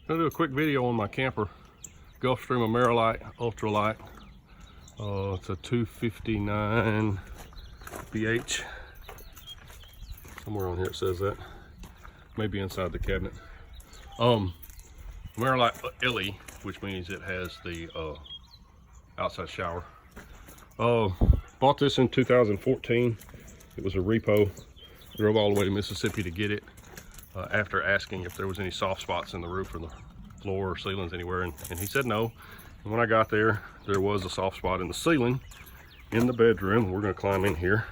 Gonna do a quick video on my camper, Gulfstream Amerilite Ultralight. It's a 259 BH. Somewhere on here it says that. Maybe inside the cabinet. Amerilite LE, which means it has the outside shower. Bought this in 2014. It was a repo. Drove all the way to Mississippi to get it after asking if there was any soft spots in the roof or the floor or ceilings anywhere, and he said no. And when I got there, there was a soft spot in the ceiling in the bedroom. We're gonna climb in here.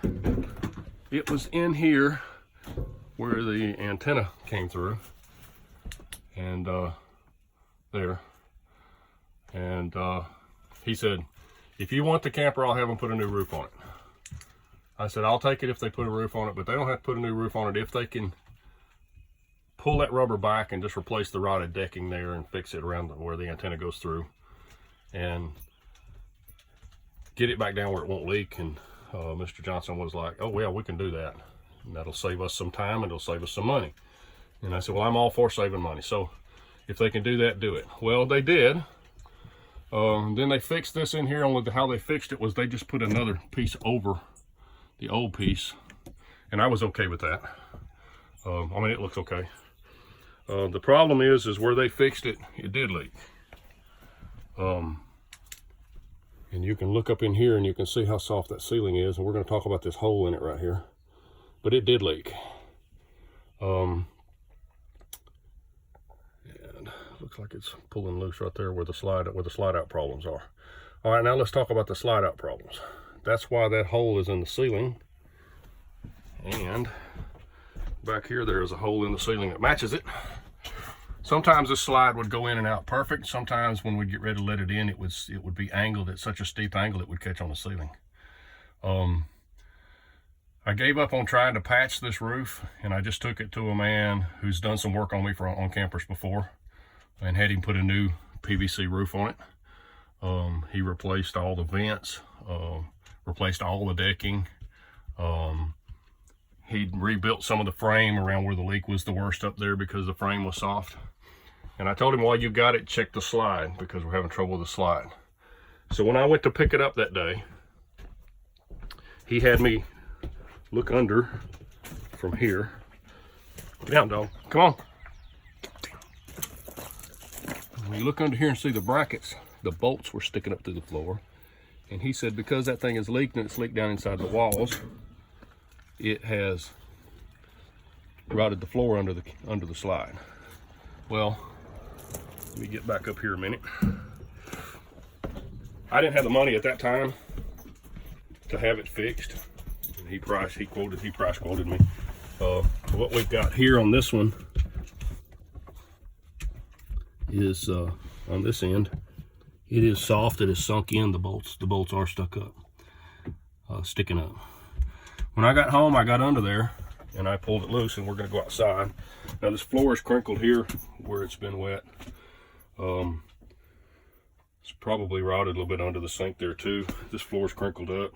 It was in here where the antenna came through, and there. And he said, if you want the camper, I'll have them put a new roof on it. I said, I'll take it if they put a roof on it, but they don't have to put a new roof on it if they can pull that rubber back and just replace the rotted decking there and fix it around where the antenna goes through and get it back down where it won't leak. And Mr. Johnson was like, oh yeah, we can do that. And that'll save us some time and it'll save us some money. And I said, well, I'm all for saving money. So if they can do that, do it. Well, they did. Then they fixed this in here. Only how they fixed it was they just put another piece over the old piece, and I was okay with that. I mean, it looks okay. The problem is where they fixed it, it did leak. And you can look up in here and you can see how soft that ceiling is, and we're going to talk about this hole in it right here. But it did leak. And looks like it's pulling loose right there where the slide out problems are. All right, now let's talk about the slide out problems. That's why that hole is in the ceiling. And back here, there is a hole in the ceiling that matches it. Sometimes this slide would go in and out perfect. Sometimes when we get ready to let it in, it would be angled at such a steep angle it would catch on the ceiling. I gave up on trying to patch this roof, and I just took it to a man who's done some work on me on campers before and had him put a new PVC roof on it. He replaced all the vents, replaced all the decking. He rebuilt some of the frame around where the leak was the worst up there because the frame was soft. And I told him, while you got it, check the slide because we're having trouble with the slide. So when I went to pick it up that day, he had me look under from here. Get down, dog. Come on. When you look under here and see the brackets, the bolts were sticking up through the floor. And he said because that thing is leaked and it's leaked down inside the walls, it has rotted the floor under the slide. Well, let me get back up here a minute. I didn't have the money at that time to have it fixed. He price quoted me. What we've got here on this one is on this end, it is soft, it is sunk in, the bolts are stuck up, sticking up. When I got home, I got under there and I pulled it loose, and we're gonna go outside. Now this floor is crinkled here where it's been wet. It's probably rotted a little bit under the sink there too. This floor is crinkled up.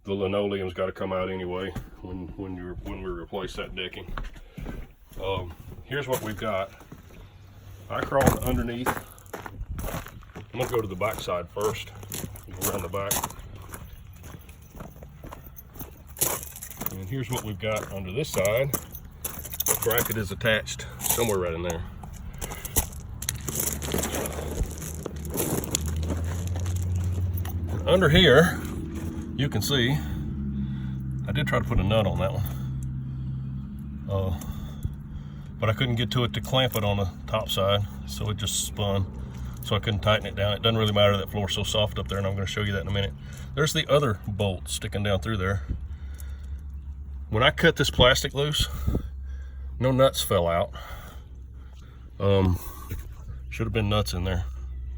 The linoleum's got to come out anyway when we replace that decking. Here's what we've got. I crawled underneath. I'm gonna go to the back side first, go around the back. And here's what we've got under this side. The bracket is attached somewhere right in there. And under here, you can see, I did try to put a nut on that one. But I couldn't get to it to clamp it on the top side, so it just spun. So I couldn't tighten it down. It doesn't really matter, that floor's so soft up there, and I'm gonna show you that in a minute. There's the other bolt sticking down through there. When I cut this plastic loose, no nuts fell out. Should have been nuts in there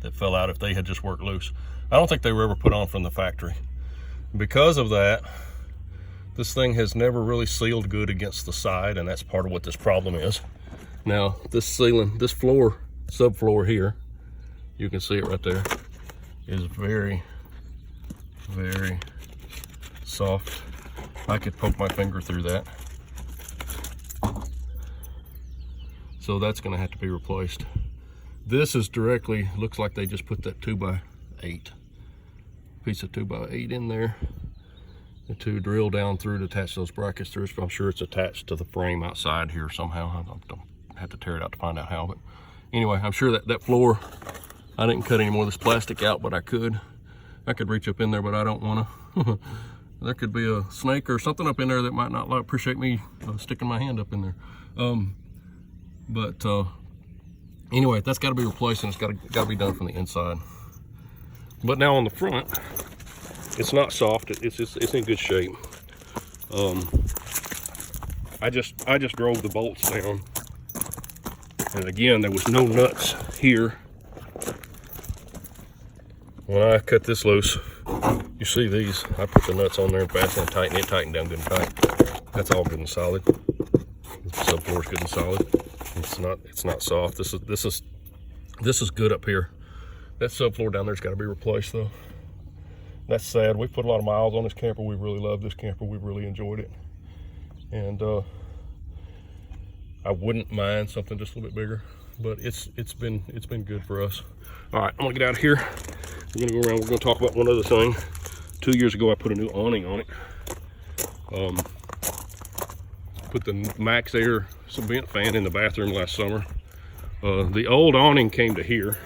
that fell out if they had just worked loose. I don't think they were ever put on from the factory. Because of that, this thing has never really sealed good against the side, and that's part of what this problem is. Now, this ceiling, this floor, subfloor here, you can see it right there, is very, very soft. I could poke my finger through that. So that's gonna have to be replaced. This is directly, looks like they just put that 2x8 piece of 2x8 in there to drill down through to attach those brackets through. I'm sure it's attached to the frame outside here somehow. I don't have to tear it out to find out how, but anyway, I'm sure that floor, I didn't cut any more of this plastic out, but I could reach up in there, but I don't want to. There could be a snake or something up in there that might not appreciate me sticking my hand up in there. Anyway, that's got to be replaced, and it's got to be done from the inside. But now on the front, it's not soft. It's in good shape. I just drove the bolts down, and again, there was no nuts here. When I cut this loose, you see these, I put the nuts on there and fasten and tighten it, tightened down good and tight. That's all good and solid. The subfloor is good and solid. It's not soft. This is good up here. That subfloor down there's got to be replaced though. That's sad. We've put a lot of miles on this camper. We really love this camper. We've really enjoyed it. And I wouldn't mind something just a little bit bigger, but it's been good for us. All right, I'm gonna get out of here. We're gonna go around. We're gonna talk about one other thing. 2 years ago, I put a new awning on it. Put the Max Air vent fan in the bathroom last summer. The old awning came to here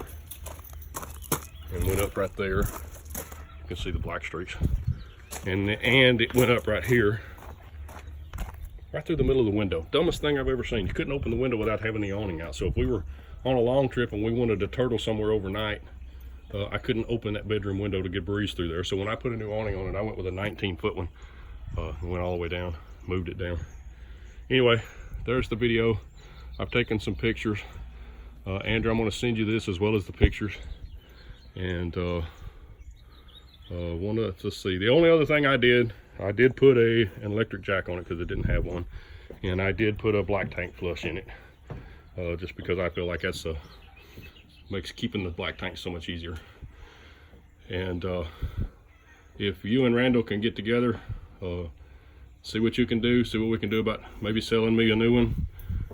and went up right there. You can see the black streaks. And it went up right here, right through the middle of the window. Dumbest thing I've ever seen. You couldn't open the window without having the awning out. So if we were on a long trip and we wanted to turtle somewhere overnight, I couldn't open that bedroom window to get breeze through there. So when I put a new awning on it, I went with a 19-foot one. Went all the way down, moved it down. Anyway, there's the video. I've taken some pictures. Andrew, I'm going to send you this as well as the pictures. And let's see. The only other thing I did put an electric jack on it because it didn't have one, and I did put a black tank flush in it, just because I feel like that's makes keeping the black tank so much easier. And if you and Randall can get together, see what you can do, see what we can do about maybe selling me a new one,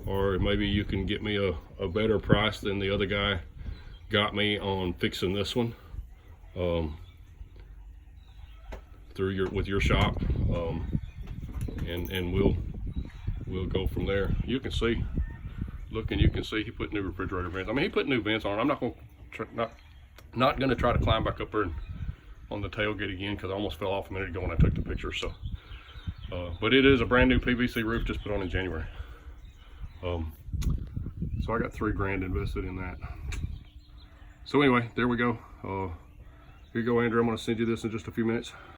or maybe you can get me a better price than the other guy got me on fixing this one with your shop, and we'll go from there. You can see, looking, you can see he put new refrigerator vents. I mean, he put new vents on. I'm not going to try to climb back up there on the tailgate again because I almost fell off a minute ago when I took the picture. So but it is a brand new PVC roof just put on in January. So I got $3 grand invested in that. So anyway, there we go. Here you go, Andrew. I'm going to send you this in just a few minutes.